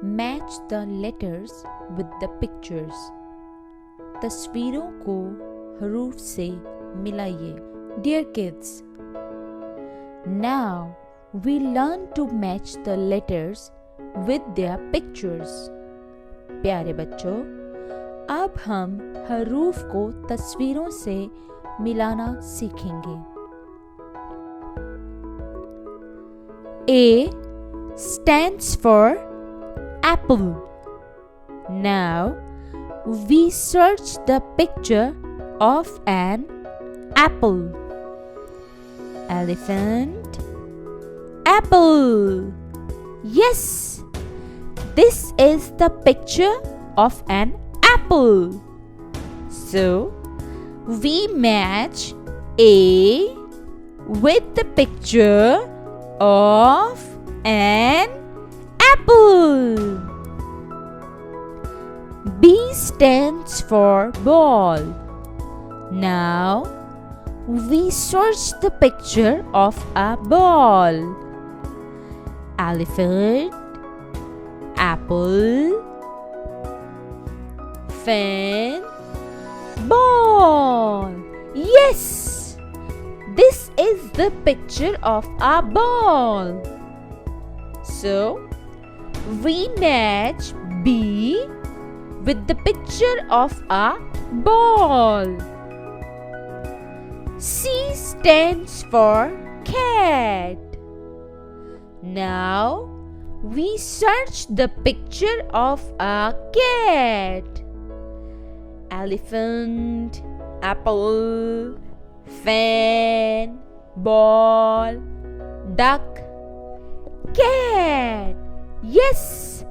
match the letters with the pictures. तस्वीरों को हरूफ से मिलाइए. Dear kids, now we learn to match the letters with their pictures. प्यारे बच्चों, अब हम हरूफ को तस्वीरों से मिलाना सीखेंगे. A stands for apple. Now we search the picture of an apple. Elephant, apple. Yes, this is the picture of an apple. So we match A with the picture of an apple. B stands for ball. Now we search the picture of a ball. Elephant, apple, fan, ball. Yes, this is the picture of a ball. So we match B with the picture of a ball. C stands for cat. Now we search the picture of a cat. Elephant, apple, fan, ball, duck, cat. Yes,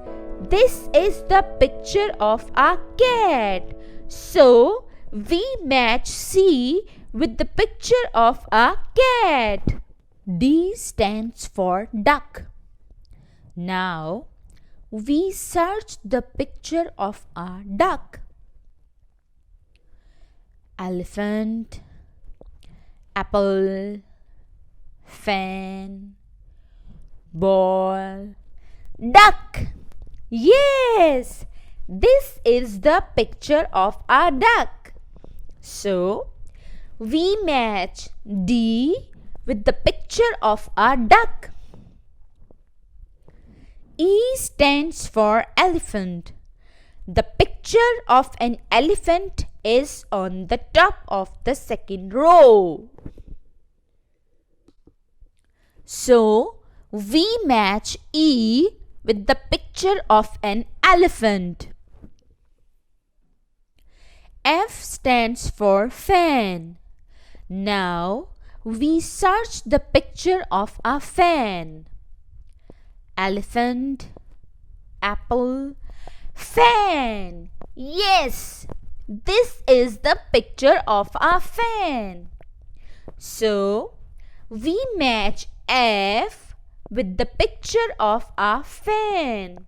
this is the picture of a cat. So we match C with the picture of a cat. D stands for duck. Now we search the picture of a duck. Elephant, apple, fan, ball, duck. Yes, this is the picture of a duck. So we match D with the picture of a duck. E stands for elephant. The picture of an elephant is on the top of the second row. So we match E with the picture of an elephant. F stands for fan. Now we search the picture of a fan. Elephant, apple, fan. Yes, this is the picture of a fan. So we match F with the picture of a fan.